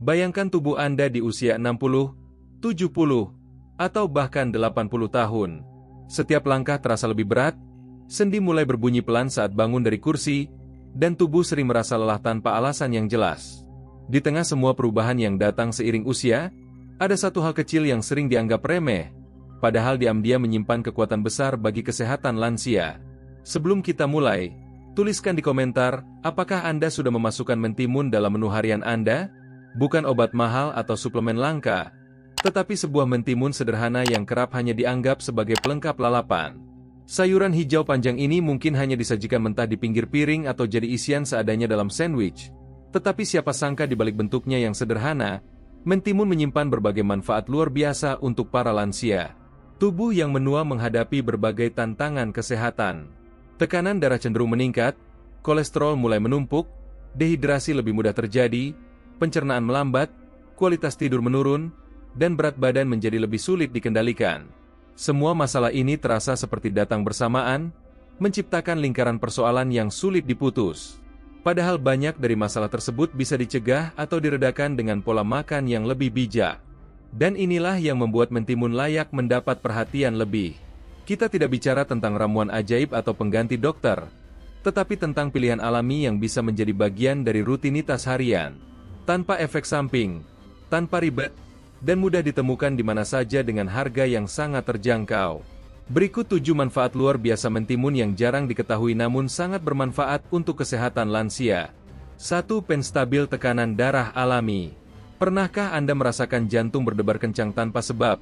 Bayangkan tubuh Anda di usia 60, 70, atau bahkan 80 tahun. Setiap langkah terasa lebih berat, sendi mulai berbunyi pelan saat bangun dari kursi, dan tubuh sering merasa lelah tanpa alasan yang jelas. Di tengah semua perubahan yang datang seiring usia, ada satu hal kecil yang sering dianggap remeh, padahal diam-diam menyimpan kekuatan besar bagi kesehatan lansia. Sebelum kita mulai, tuliskan di komentar, apakah Anda sudah memasukkan mentimun dalam menu harian Anda? Bukan obat mahal atau suplemen langka, tetapi sebuah mentimun sederhana yang kerap hanya dianggap sebagai pelengkap lalapan. Sayuran hijau panjang ini mungkin hanya disajikan mentah di pinggir piring atau jadi isian seadanya dalam sandwich. Tetapi siapa sangka di balik bentuknya yang sederhana, mentimun menyimpan berbagai manfaat luar biasa untuk para lansia. Tubuh yang menua menghadapi berbagai tantangan kesehatan. Tekanan darah cenderung meningkat, kolesterol mulai menumpuk, dehidrasi lebih mudah terjadi, pencernaan melambat, kualitas tidur menurun, dan berat badan menjadi lebih sulit dikendalikan. Semua masalah ini terasa seperti datang bersamaan, menciptakan lingkaran persoalan yang sulit diputus. Padahal banyak dari masalah tersebut bisa dicegah atau diredakan dengan pola makan yang lebih bijak. Dan inilah yang membuat mentimun layak mendapat perhatian lebih. Kita tidak bicara tentang ramuan ajaib atau pengganti dokter, tetapi tentang pilihan alami yang bisa menjadi bagian dari rutinitas harian. Tanpa efek samping, tanpa ribet, dan mudah ditemukan di mana saja dengan harga yang sangat terjangkau. Berikut 7 manfaat luar biasa mentimun yang jarang diketahui namun sangat bermanfaat untuk kesehatan lansia. 1. Penstabil tekanan darah alami. Pernahkah Anda merasakan jantung berdebar kencang tanpa sebab?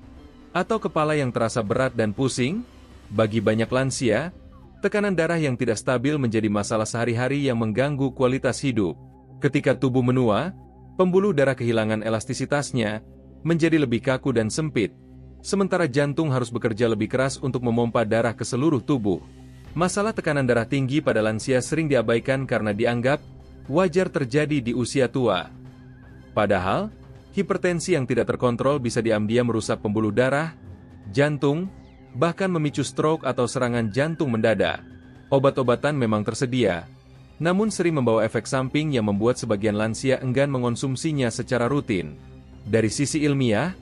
Atau kepala yang terasa berat dan pusing? Bagi banyak lansia, tekanan darah yang tidak stabil menjadi masalah sehari-hari yang mengganggu kualitas hidup. Ketika tubuh menua, pembuluh darah kehilangan elastisitasnya, menjadi lebih kaku dan sempit, sementara jantung harus bekerja lebih keras untuk memompa darah ke seluruh tubuh. Masalah tekanan darah tinggi pada lansia sering diabaikan karena dianggap wajar terjadi di usia tua. Padahal, hipertensi yang tidak terkontrol bisa diam-diam merusak pembuluh darah, jantung, bahkan memicu stroke atau serangan jantung mendadak. Obat-obatan memang tersedia, namun sering membawa efek samping yang membuat sebagian lansia enggan mengonsumsinya secara rutin. Dari sisi ilmiah,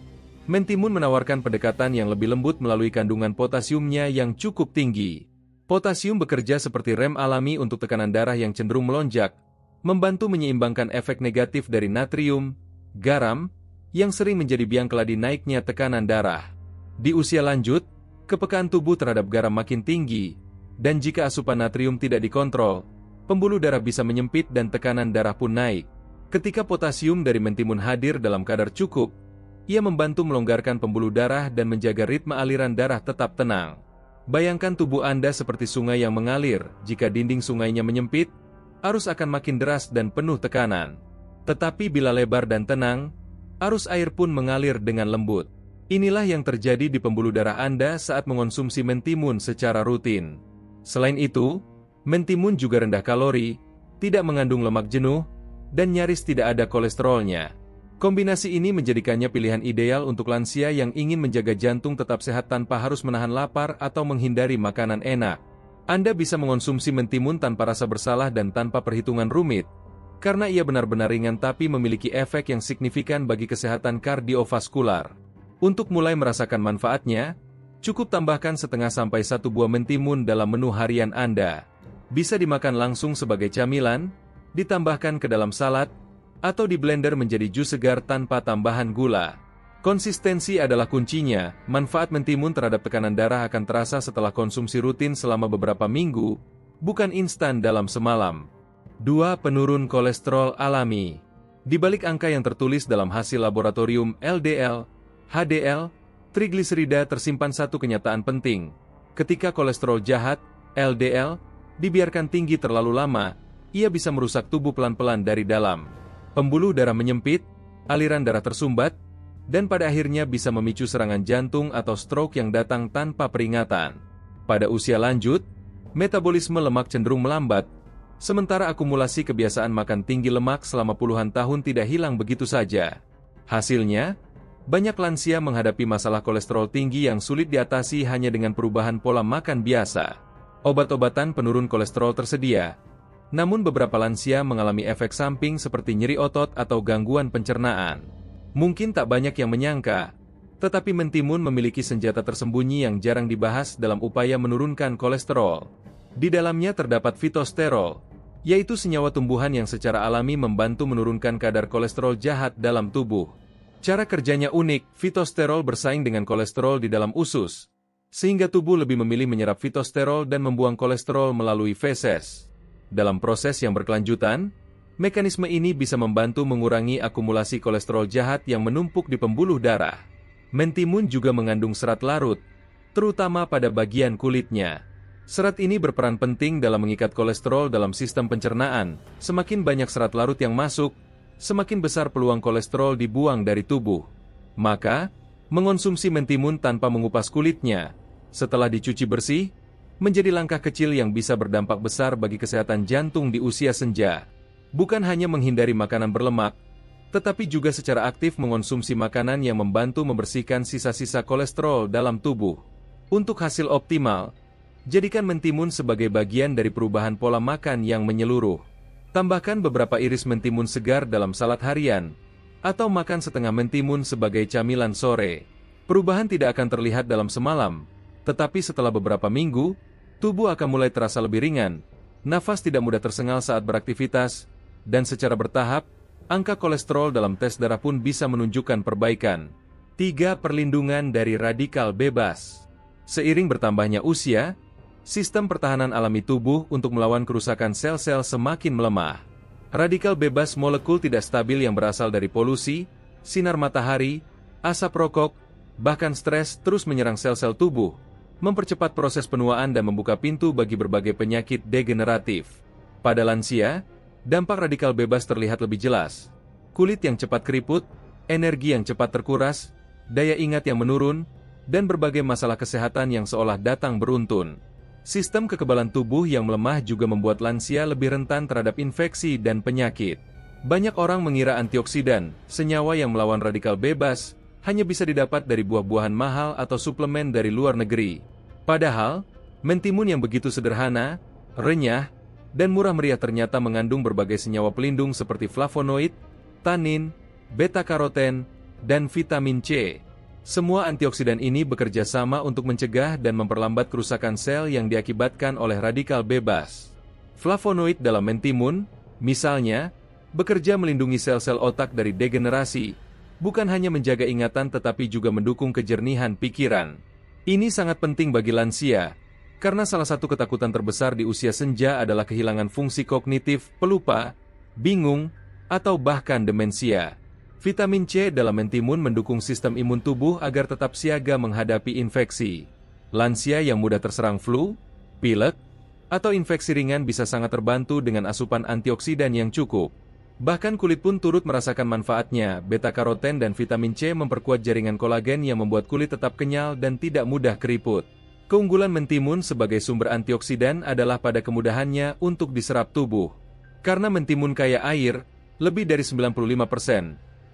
mentimun menawarkan pendekatan yang lebih lembut melalui kandungan potasiumnya yang cukup tinggi. Potasium bekerja seperti rem alami untuk tekanan darah yang cenderung melonjak, membantu menyeimbangkan efek negatif dari natrium, garam, yang sering menjadi biang keladi naiknya tekanan darah. Di usia lanjut, kepekaan tubuh terhadap garam makin tinggi, dan jika asupan natrium tidak dikontrol, pembuluh darah bisa menyempit dan tekanan darah pun naik. Ketika potasium dari mentimun hadir dalam kadar cukup, ia membantu melonggarkan pembuluh darah dan menjaga ritme aliran darah tetap tenang. Bayangkan tubuh Anda seperti sungai yang mengalir. Jika dinding sungainya menyempit, arus akan makin deras dan penuh tekanan. Tetapi bila lebar dan tenang, arus air pun mengalir dengan lembut. Inilah yang terjadi di pembuluh darah Anda saat mengonsumsi mentimun secara rutin. Selain itu, mentimun juga rendah kalori, tidak mengandung lemak jenuh, dan nyaris tidak ada kolesterolnya. Kombinasi ini menjadikannya pilihan ideal untuk lansia yang ingin menjaga jantung tetap sehat tanpa harus menahan lapar atau menghindari makanan enak. Anda bisa mengonsumsi mentimun tanpa rasa bersalah dan tanpa perhitungan rumit, karena ia benar-benar ringan tapi memiliki efek yang signifikan bagi kesehatan kardiovaskular. Untuk mulai merasakan manfaatnya, cukup tambahkan setengah sampai 1 buah mentimun dalam menu harian Anda. Bisa dimakan langsung sebagai camilan, ditambahkan ke dalam salad, atau di blender menjadi jus segar tanpa tambahan gula. Konsistensi adalah kuncinya. Manfaat mentimun terhadap tekanan darah akan terasa setelah konsumsi rutin selama beberapa minggu, bukan instan dalam semalam. 2. Penurun kolesterol alami. Di balik angka yang tertulis dalam hasil laboratorium LDL, HDL, trigliserida tersimpan satu kenyataan penting. Ketika kolesterol jahat, LDL, dibiarkan tinggi terlalu lama, ia bisa merusak tubuh pelan-pelan dari dalam. Pembuluh darah menyempit, aliran darah tersumbat, dan pada akhirnya bisa memicu serangan jantung atau stroke yang datang tanpa peringatan. Pada usia lanjut, metabolisme lemak cenderung melambat, sementara akumulasi kebiasaan makan tinggi lemak selama puluhan tahun tidak hilang begitu saja. Hasilnya, banyak lansia menghadapi masalah kolesterol tinggi yang sulit diatasi hanya dengan perubahan pola makan biasa. Obat-obatan penurun kolesterol tersedia, Namun beberapa lansia mengalami efek samping seperti nyeri otot atau gangguan pencernaan. Mungkin tak banyak yang menyangka, tetapi mentimun memiliki senjata tersembunyi yang jarang dibahas dalam upaya menurunkan kolesterol. Di dalamnya terdapat fitosterol, yaitu senyawa tumbuhan yang secara alami membantu menurunkan kadar kolesterol jahat dalam tubuh. Cara kerjanya unik, fitosterol bersaing dengan kolesterol di dalam usus, sehingga tubuh lebih memilih menyerap fitosterol dan membuang kolesterol melalui feses. Dalam proses yang berkelanjutan, mekanisme ini bisa membantu mengurangi akumulasi kolesterol jahat yang menumpuk di pembuluh darah. Mentimun juga mengandung serat larut, terutama pada bagian kulitnya. Serat ini berperan penting dalam mengikat kolesterol dalam sistem pencernaan. Semakin banyak serat larut yang masuk, semakin besar peluang kolesterol dibuang dari tubuh. Maka, mengonsumsi mentimun tanpa mengupas kulitnya, setelah dicuci bersih, menjadi langkah kecil yang bisa berdampak besar bagi kesehatan jantung di usia senja. Bukan hanya menghindari makanan berlemak, tetapi juga secara aktif mengonsumsi makanan yang membantu membersihkan sisa-sisa kolesterol dalam tubuh. Untuk hasil optimal, jadikan mentimun sebagai bagian dari perubahan pola makan yang menyeluruh. Tambahkan beberapa iris mentimun segar dalam salad harian, atau makan setengah mentimun sebagai camilan sore. Perubahan tidak akan terlihat dalam semalam, tetapi setelah beberapa minggu, tubuh akan mulai terasa lebih ringan, nafas tidak mudah tersengal saat beraktivitas, dan secara bertahap, angka kolesterol dalam tes darah pun bisa menunjukkan perbaikan. 3. Perlindungan dari radikal bebas. Seiring bertambahnya usia, sistem pertahanan alami tubuh untuk melawan kerusakan sel-sel semakin melemah. Radikal bebas molekul tidak stabil yang berasal dari polusi, sinar matahari, asap rokok, bahkan stres terus menyerang sel-sel tubuh, mempercepat proses penuaan dan membuka pintu bagi berbagai penyakit degeneratif. Pada lansia, dampak radikal bebas terlihat lebih jelas. Kulit yang cepat keriput, energi yang cepat terkuras, daya ingat yang menurun, dan berbagai masalah kesehatan yang seolah datang beruntun. Sistem kekebalan tubuh yang melemah juga membuat lansia lebih rentan terhadap infeksi dan penyakit. Banyak orang mengira antioksidan, senyawa yang melawan radikal bebas, hanya bisa didapat dari buah-buahan mahal atau suplemen dari luar negeri. Padahal, mentimun yang begitu sederhana, renyah, dan murah meriah ternyata mengandung berbagai senyawa pelindung seperti flavonoid, tanin, beta-karoten, dan vitamin C. Semua antioksidan ini bekerja sama untuk mencegah dan memperlambat kerusakan sel yang diakibatkan oleh radikal bebas. Flavonoid dalam mentimun, misalnya, bekerja melindungi sel-sel otak dari degenerasi, bukan hanya menjaga ingatan tetapi juga mendukung kejernihan pikiran. Ini sangat penting bagi lansia, karena salah satu ketakutan terbesar di usia senja adalah kehilangan fungsi kognitif, pelupa, bingung, atau bahkan demensia. Vitamin C dalam mentimun mendukung sistem imun tubuh agar tetap siaga menghadapi infeksi. Lansia yang mudah terserang flu, pilek, atau infeksi ringan bisa sangat terbantu dengan asupan antioksidan yang cukup. Bahkan kulit pun turut merasakan manfaatnya. Beta-karoten dan vitamin C memperkuat jaringan kolagen yang membuat kulit tetap kenyal dan tidak mudah keriput. Keunggulan mentimun sebagai sumber antioksidan adalah pada kemudahannya untuk diserap tubuh. Karena mentimun kaya air, lebih dari 95%,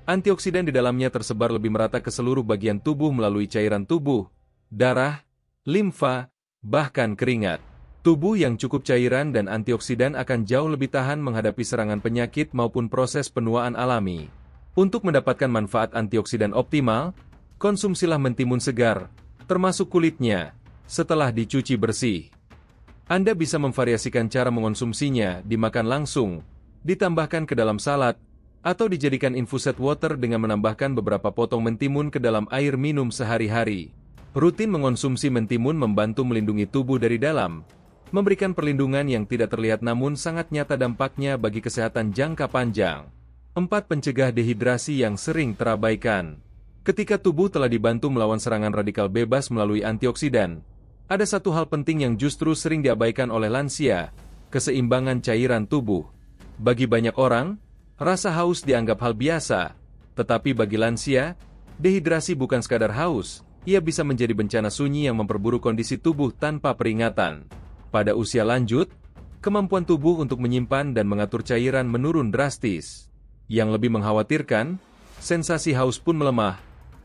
antioksidan di dalamnya tersebar lebih merata ke seluruh bagian tubuh melalui cairan tubuh, darah, limfa, bahkan keringat. Tubuh yang cukup cairan dan antioksidan akan jauh lebih tahan menghadapi serangan penyakit maupun proses penuaan alami. Untuk mendapatkan manfaat antioksidan optimal, konsumsilah mentimun segar, termasuk kulitnya, setelah dicuci bersih. Anda bisa memvariasikan cara mengonsumsinya, dimakan langsung, ditambahkan ke dalam salad, atau dijadikan infuset water dengan menambahkan beberapa potong mentimun ke dalam air minum sehari-hari. Rutin mengonsumsi mentimun membantu melindungi tubuh dari dalam, memberikan perlindungan yang tidak terlihat namun sangat nyata dampaknya bagi kesehatan jangka panjang. 4. Pencegah dehidrasi yang sering terabaikan. Ketika tubuh telah dibantu melawan serangan radikal bebas melalui antioksidan, ada satu hal penting yang justru sering diabaikan oleh lansia, keseimbangan cairan tubuh. Bagi banyak orang, rasa haus dianggap hal biasa, tetapi bagi lansia, dehidrasi bukan sekadar haus, ia bisa menjadi bencana sunyi yang memperburuk kondisi tubuh tanpa peringatan. Pada usia lanjut, kemampuan tubuh untuk menyimpan dan mengatur cairan menurun drastis. Yang lebih mengkhawatirkan, sensasi haus pun melemah,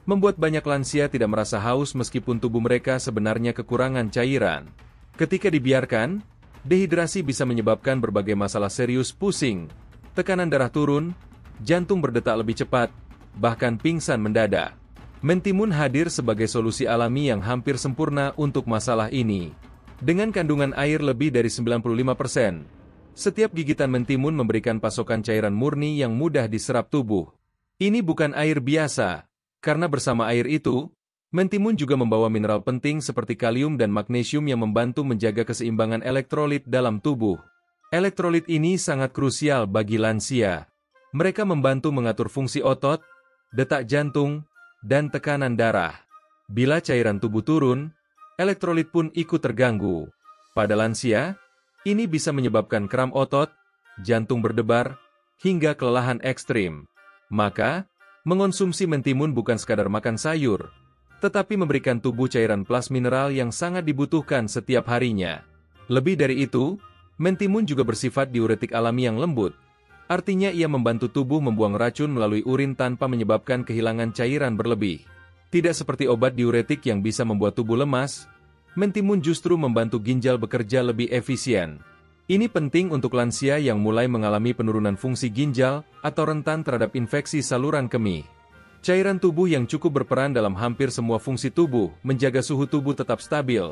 membuat banyak lansia tidak merasa haus meskipun tubuh mereka sebenarnya kekurangan cairan. Ketika dibiarkan, Dehidrasi bisa menyebabkan berbagai masalah serius, pusing, tekanan darah turun, jantung berdetak lebih cepat, bahkan pingsan mendadak. Mentimun hadir sebagai solusi alami yang hampir sempurna untuk masalah ini. Dengan kandungan air lebih dari 95%, setiap gigitan mentimun memberikan pasokan cairan murni yang mudah diserap tubuh. Ini bukan air biasa, karena bersama air itu, mentimun juga membawa mineral penting seperti kalium dan magnesium yang membantu menjaga keseimbangan elektrolit dalam tubuh. Elektrolit ini sangat krusial bagi lansia. Mereka membantu mengatur fungsi otot, detak jantung, dan tekanan darah. Bila cairan tubuh turun, elektrolit pun ikut terganggu. Pada lansia, ini bisa menyebabkan kram otot, jantung berdebar, hingga kelelahan ekstrim. Maka, mengonsumsi mentimun bukan sekadar makan sayur, tetapi memberikan tubuh cairan plus mineral yang sangat dibutuhkan setiap harinya. Lebih dari itu, mentimun juga bersifat diuretik alami yang lembut. Artinya ia membantu tubuh membuang racun melalui urin tanpa menyebabkan kehilangan cairan berlebih. Tidak seperti obat diuretik yang bisa membuat tubuh lemas, mentimun justru membantu ginjal bekerja lebih efisien. Ini penting untuk lansia yang mulai mengalami penurunan fungsi ginjal atau rentan terhadap infeksi saluran kemih. Cairan tubuh yang cukup berperan dalam hampir semua fungsi tubuh, menjaga suhu tubuh tetap stabil,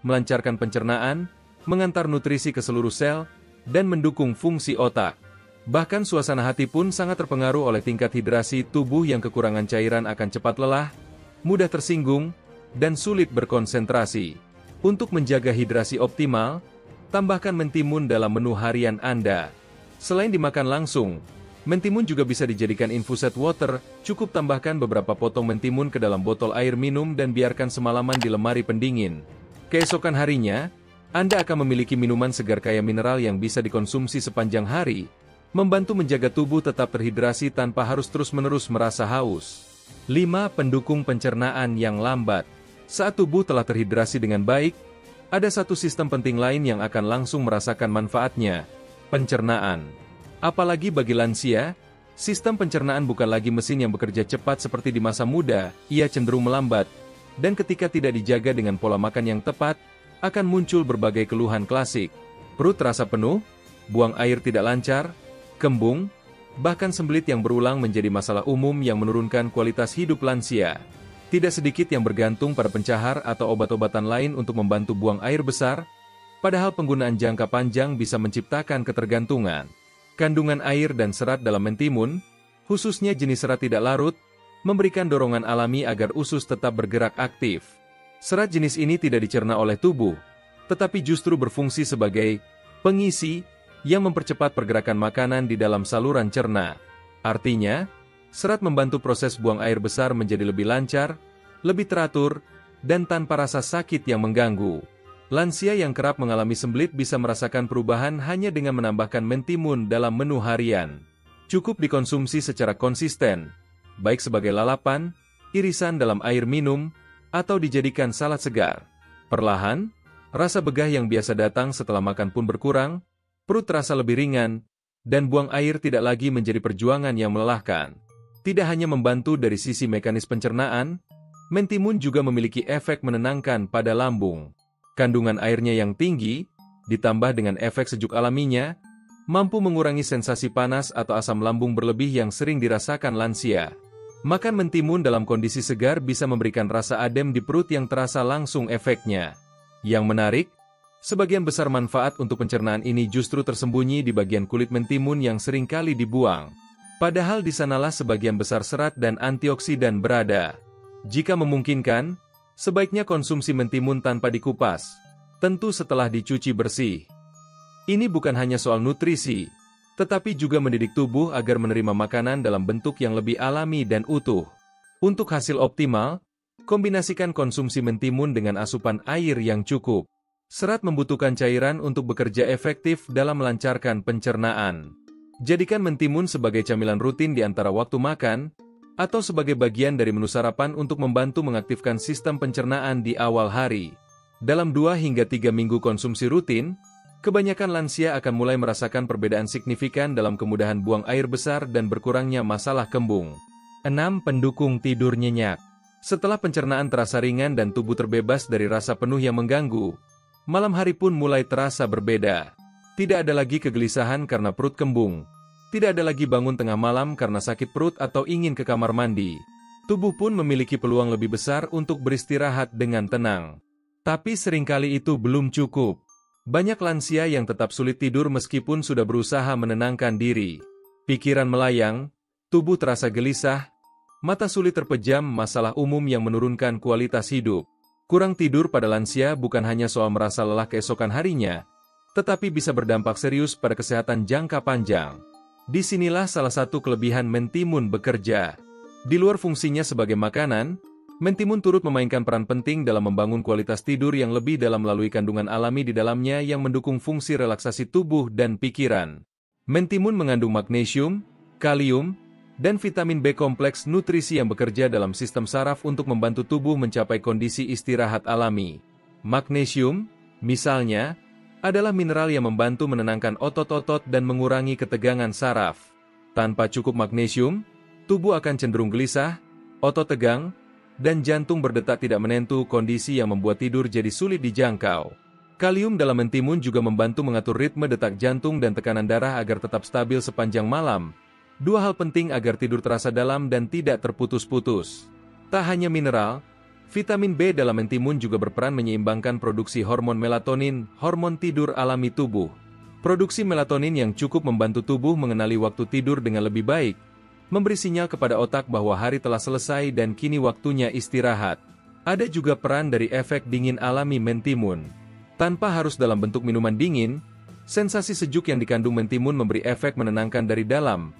melancarkan pencernaan, mengantar nutrisi ke seluruh sel, dan mendukung fungsi otak. Bahkan suasana hati pun sangat terpengaruh oleh tingkat hidrasi tubuh yang kekurangan cairan akan cepat lelah, mudah tersinggung, dan sulit berkonsentrasi. Untuk menjaga hidrasi optimal, tambahkan mentimun dalam menu harian Anda. Selain dimakan langsung, mentimun juga bisa dijadikan infused water, cukup tambahkan beberapa potong mentimun ke dalam botol air minum dan biarkan semalaman di lemari pendingin. Keesokan harinya, Anda akan memiliki minuman segar kaya mineral yang bisa dikonsumsi sepanjang hari, membantu menjaga tubuh tetap terhidrasi tanpa harus terus-menerus merasa haus. 5. Pendukung pencernaan yang lambat. Saat tubuh telah terhidrasi dengan baik, ada satu sistem penting lain yang akan langsung merasakan manfaatnya, pencernaan. Apalagi bagi lansia, sistem pencernaan bukan lagi mesin yang bekerja cepat seperti di masa muda, ia cenderung melambat, dan ketika tidak dijaga dengan pola makan yang tepat, akan muncul berbagai keluhan klasik. Perut terasa penuh, buang air tidak lancar, kembung, bahkan sembelit yang berulang menjadi masalah umum yang menurunkan kualitas hidup lansia. Tidak sedikit yang bergantung pada pencahar atau obat-obatan lain untuk membantu buang air besar, padahal penggunaan jangka panjang bisa menciptakan ketergantungan. Kandungan air dan serat dalam mentimun, khususnya jenis serat tidak larut, memberikan dorongan alami agar usus tetap bergerak aktif. Serat jenis ini tidak dicerna oleh tubuh, tetapi justru berfungsi sebagai pengisi yang mempercepat pergerakan makanan di dalam saluran cerna. Artinya, serat membantu proses buang air besar menjadi lebih lancar, lebih teratur, dan tanpa rasa sakit yang mengganggu. Lansia yang kerap mengalami sembelit bisa merasakan perubahan hanya dengan menambahkan mentimun dalam menu harian. Cukup dikonsumsi secara konsisten, baik sebagai lalapan, irisan dalam air minum, atau dijadikan salad segar. Perlahan, rasa begah yang biasa datang setelah makan pun berkurang, perut terasa lebih ringan, dan buang air tidak lagi menjadi perjuangan yang melelahkan. Tidak hanya membantu dari sisi mekanis pencernaan, mentimun juga memiliki efek menenangkan pada lambung. Kandungan airnya yang tinggi, ditambah dengan efek sejuk alaminya, mampu mengurangi sensasi panas atau asam lambung berlebih yang sering dirasakan lansia. Makan mentimun dalam kondisi segar bisa memberikan rasa adem di perut yang terasa langsung efeknya. Yang menarik, sebagian besar manfaat untuk pencernaan ini justru tersembunyi di bagian kulit mentimun yang seringkali dibuang. Padahal di sanalah sebagian besar serat dan antioksidan berada. Jika memungkinkan, sebaiknya konsumsi mentimun tanpa dikupas, tentu setelah dicuci bersih. Ini bukan hanya soal nutrisi, tetapi juga mendidik tubuh agar menerima makanan dalam bentuk yang lebih alami dan utuh. Untuk hasil optimal, kombinasikan konsumsi mentimun dengan asupan air yang cukup. Serat membutuhkan cairan untuk bekerja efektif dalam melancarkan pencernaan. Jadikan mentimun sebagai camilan rutin di antara waktu makan, atau sebagai bagian dari menu sarapan untuk membantu mengaktifkan sistem pencernaan di awal hari. Dalam 2 hingga 3 minggu konsumsi rutin, kebanyakan lansia akan mulai merasakan perbedaan signifikan dalam kemudahan buang air besar dan berkurangnya masalah kembung. 6. Pendukung tidur nyenyak. Setelah pencernaan terasa ringan dan tubuh terbebas dari rasa penuh yang mengganggu, Malam hari pun mulai terasa berbeda. Tidak ada lagi kegelisahan karena perut kembung. Tidak ada lagi bangun tengah malam karena sakit perut atau ingin ke kamar mandi. Tubuh pun memiliki peluang lebih besar untuk beristirahat dengan tenang. Tapi seringkali itu belum cukup. Banyak lansia yang tetap sulit tidur meskipun sudah berusaha menenangkan diri. Pikiran melayang, tubuh terasa gelisah, mata sulit terpejam, masalah umum yang menurunkan kualitas hidup. Kurang tidur pada lansia bukan hanya soal merasa lelah keesokan harinya, tetapi bisa berdampak serius pada kesehatan jangka panjang. Disinilah salah satu kelebihan mentimun bekerja. Di luar fungsinya sebagai makanan, mentimun turut memainkan peran penting dalam membangun kualitas tidur yang lebih dalam melalui kandungan alami di dalamnya yang mendukung fungsi relaksasi tubuh dan pikiran. Mentimun mengandung magnesium, kalium, dan vitamin B kompleks nutrisi yang bekerja dalam sistem saraf untuk membantu tubuh mencapai kondisi istirahat alami. Magnesium, misalnya, adalah mineral yang membantu menenangkan otot-otot dan mengurangi ketegangan saraf. Tanpa cukup magnesium, tubuh akan cenderung gelisah, otot tegang, dan jantung berdetak tidak menentu, kondisi yang membuat tidur jadi sulit dijangkau. Kalium dalam mentimun juga membantu mengatur ritme detak jantung dan tekanan darah agar tetap stabil sepanjang malam. Dua hal penting agar tidur terasa dalam dan tidak terputus-putus. Tak hanya mineral, vitamin B dalam mentimun juga berperan menyeimbangkan produksi hormon melatonin, hormon tidur alami tubuh. Produksi melatonin yang cukup membantu tubuh mengenali waktu tidur dengan lebih baik, memberi sinyal kepada otak bahwa hari telah selesai dan kini waktunya istirahat. Ada juga peran dari efek dingin alami mentimun. Tanpa harus dalam bentuk minuman dingin, sensasi sejuk yang dikandung mentimun memberi efek menenangkan dari dalam,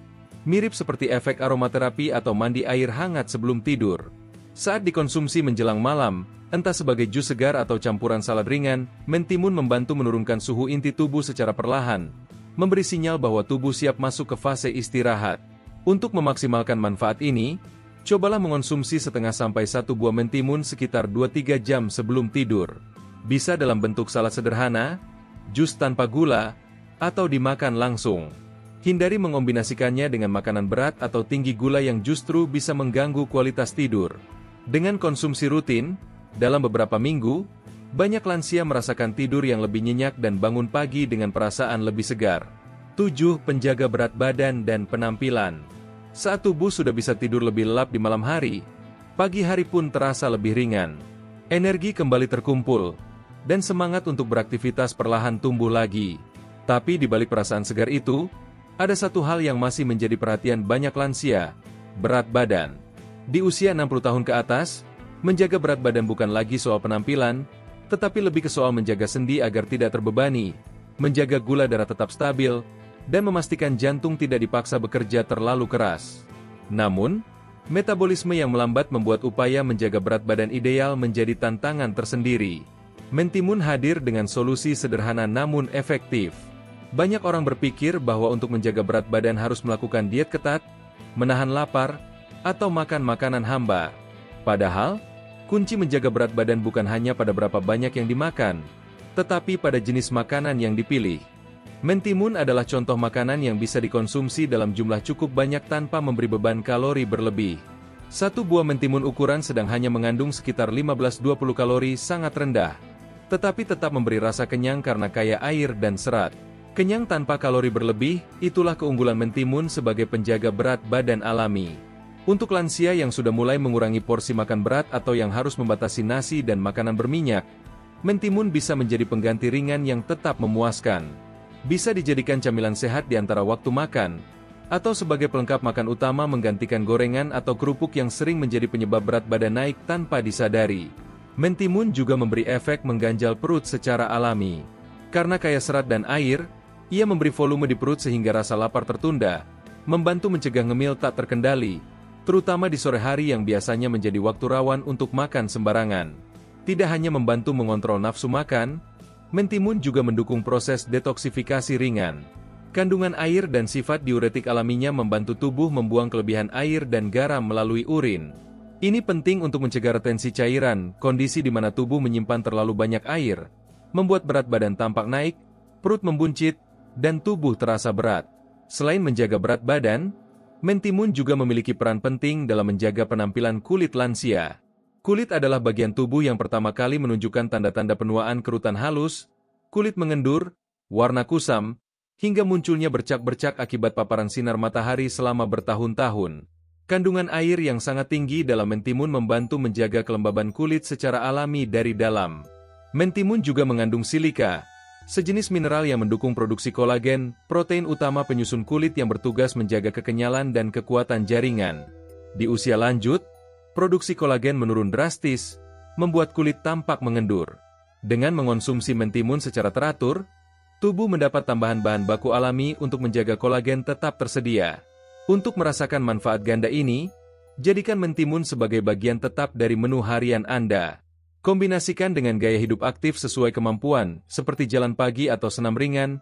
mirip seperti efek aromaterapi atau mandi air hangat sebelum tidur. Saat dikonsumsi menjelang malam, entah sebagai jus segar atau campuran salad ringan, mentimun membantu menurunkan suhu inti tubuh secara perlahan, memberi sinyal bahwa tubuh siap masuk ke fase istirahat. Untuk memaksimalkan manfaat ini, cobalah mengonsumsi setengah sampai 1 buah mentimun sekitar 2-3 jam sebelum tidur. Bisa dalam bentuk salad sederhana, jus tanpa gula, atau dimakan langsung. Hindari mengombinasikannya dengan makanan berat atau tinggi gula yang justru bisa mengganggu kualitas tidur. Dengan konsumsi rutin, dalam beberapa minggu, banyak lansia merasakan tidur yang lebih nyenyak dan bangun pagi dengan perasaan lebih segar. 7. Penjaga berat badan dan penampilan. Saat tubuh sudah bisa tidur lebih lelap di malam hari, pagi hari pun terasa lebih ringan. Energi kembali terkumpul, dan semangat untuk beraktivitas perlahan tumbuh lagi. Tapi di balik perasaan segar itu, ada satu hal yang masih menjadi perhatian banyak lansia, berat badan. Di usia 60 tahun ke atas, menjaga berat badan bukan lagi soal penampilan, tetapi lebih ke soal menjaga sendi agar tidak terbebani, menjaga gula darah tetap stabil, dan memastikan jantung tidak dipaksa bekerja terlalu keras. Namun, metabolisme yang melambat membuat upaya menjaga berat badan ideal menjadi tantangan tersendiri. Mentimun hadir dengan solusi sederhana namun efektif. Banyak orang berpikir bahwa untuk menjaga berat badan harus melakukan diet ketat, menahan lapar, atau makan makanan hambar. Padahal, kunci menjaga berat badan bukan hanya pada berapa banyak yang dimakan, tetapi pada jenis makanan yang dipilih. Mentimun adalah contoh makanan yang bisa dikonsumsi dalam jumlah cukup banyak tanpa memberi beban kalori berlebih. Satu buah mentimun ukuran sedang hanya mengandung sekitar 15-20 kalori, sangat rendah, tetapi tetap memberi rasa kenyang karena kaya air dan serat. Kenyang tanpa kalori berlebih, itulah keunggulan mentimun sebagai penjaga berat badan alami. Untuk lansia yang sudah mulai mengurangi porsi makan berat atau yang harus membatasi nasi dan makanan berminyak, mentimun bisa menjadi pengganti ringan yang tetap memuaskan. Bisa dijadikan camilan sehat di antara waktu makan, atau sebagai pelengkap makan utama menggantikan gorengan atau kerupuk yang sering menjadi penyebab berat badan naik tanpa disadari. Mentimun juga memberi efek mengganjal perut secara alami. Karena kaya serat dan air, ia memberi volume di perut sehingga rasa lapar tertunda, membantu mencegah ngemil tak terkendali, terutama di sore hari yang biasanya menjadi waktu rawan untuk makan sembarangan. Tidak hanya membantu mengontrol nafsu makan, mentimun juga mendukung proses detoksifikasi ringan. Kandungan air dan sifat diuretik alaminya membantu tubuh membuang kelebihan air dan garam melalui urin. Ini penting untuk mencegah retensi cairan, kondisi di mana tubuh menyimpan terlalu banyak air, membuat berat badan tampak naik, perut membuncit, dan tubuh terasa berat. Selain menjaga berat badan, mentimun juga memiliki peran penting dalam menjaga penampilan kulit lansia. Kulit adalah bagian tubuh yang pertama kali menunjukkan tanda-tanda penuaan kerutan halus, kulit mengendur, warna kusam, hingga munculnya bercak-bercak akibat paparan sinar matahari selama bertahun-tahun. Kandungan air yang sangat tinggi dalam mentimun membantu menjaga kelembaban kulit secara alami dari dalam. Mentimun juga mengandung silika, sejenis mineral yang mendukung produksi kolagen, protein utama penyusun kulit yang bertugas menjaga kekenyalan dan kekuatan jaringan. Di usia lanjut, produksi kolagen menurun drastis, membuat kulit tampak mengendur. Dengan mengonsumsi mentimun secara teratur, tubuh mendapat tambahan bahan baku alami untuk menjaga kolagen tetap tersedia. Untuk merasakan manfaat ganda ini, jadikan mentimun sebagai bagian tetap dari menu harian Anda. Kombinasikan dengan gaya hidup aktif sesuai kemampuan, seperti jalan pagi atau senam ringan,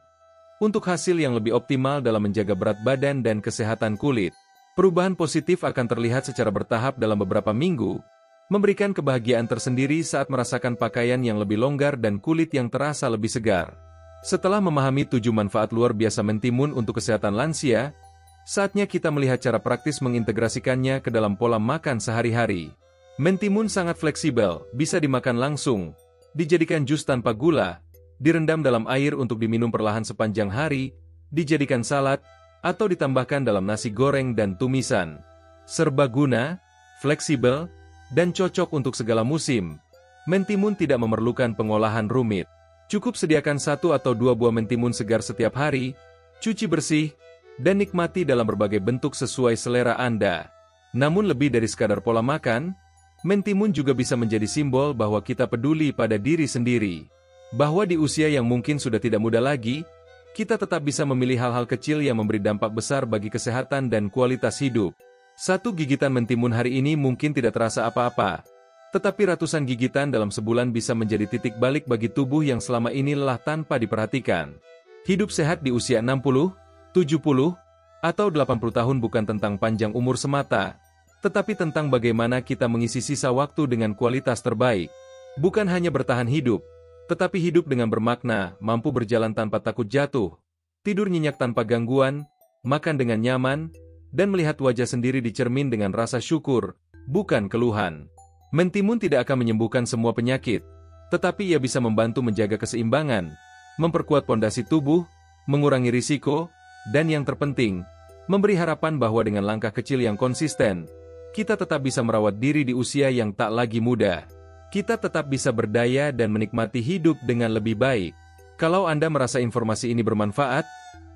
untuk hasil yang lebih optimal dalam menjaga berat badan dan kesehatan kulit. Perubahan positif akan terlihat secara bertahap dalam beberapa minggu, memberikan kebahagiaan tersendiri saat merasakan pakaian yang lebih longgar dan kulit yang terasa lebih segar. Setelah memahami 7 manfaat luar biasa mentimun untuk kesehatan lansia, saatnya kita melihat cara praktis mengintegrasikannya ke dalam pola makan sehari-hari. Mentimun sangat fleksibel, bisa dimakan langsung, dijadikan jus tanpa gula, direndam dalam air untuk diminum perlahan sepanjang hari, dijadikan salad, atau ditambahkan dalam nasi goreng dan tumisan. Serbaguna, fleksibel, dan cocok untuk segala musim. Mentimun tidak memerlukan pengolahan rumit. Cukup sediakan 1 atau 2 buah mentimun segar setiap hari, cuci bersih, dan nikmati dalam berbagai bentuk sesuai selera Anda. Namun lebih dari sekadar pola makan, mentimun juga bisa menjadi simbol bahwa kita peduli pada diri sendiri. Bahwa di usia yang mungkin sudah tidak muda lagi, kita tetap bisa memilih hal-hal kecil yang memberi dampak besar bagi kesehatan dan kualitas hidup. 1 gigitan mentimun hari ini mungkin tidak terasa apa-apa, tetapi ratusan gigitan dalam sebulan bisa menjadi titik balik bagi tubuh yang selama ini lelah tanpa diperhatikan. Hidup sehat di usia 60, 70, atau 80 tahun bukan tentang panjang umur semata, tetapi tentang bagaimana kita mengisi sisa waktu dengan kualitas terbaik. Bukan hanya bertahan hidup, tetapi hidup dengan bermakna, mampu berjalan tanpa takut jatuh, tidur nyenyak tanpa gangguan, makan dengan nyaman, dan melihat wajah sendiri di cermin dengan rasa syukur, bukan keluhan. Mentimun tidak akan menyembuhkan semua penyakit, tetapi ia bisa membantu menjaga keseimbangan, memperkuat pondasi tubuh, mengurangi risiko, dan yang terpenting, memberi harapan bahwa dengan langkah kecil yang konsisten, kita tetap bisa merawat diri di usia yang tak lagi muda. Kita tetap bisa berdaya dan menikmati hidup dengan lebih baik. Kalau Anda merasa informasi ini bermanfaat,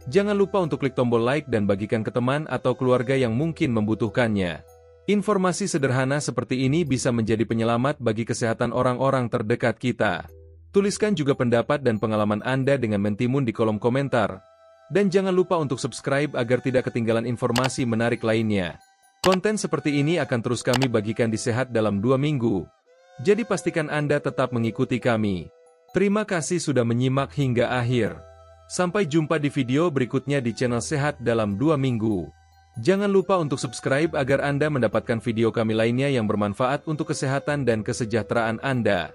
jangan lupa untuk klik tombol like dan bagikan ke teman atau keluarga yang mungkin membutuhkannya. Informasi sederhana seperti ini bisa menjadi penyelamat bagi kesehatan orang-orang terdekat kita. Tuliskan juga pendapat dan pengalaman Anda dengan mentimun di kolom komentar. Dan jangan lupa untuk subscribe agar tidak ketinggalan informasi menarik lainnya. Konten seperti ini akan terus kami bagikan di Sehat dalam 2 minggu. Jadi pastikan Anda tetap mengikuti kami. Terima kasih sudah menyimak hingga akhir. Sampai jumpa di video berikutnya di channel Sehat dalam 2 minggu. Jangan lupa untuk subscribe agar Anda mendapatkan video kami lainnya yang bermanfaat untuk kesehatan dan kesejahteraan Anda.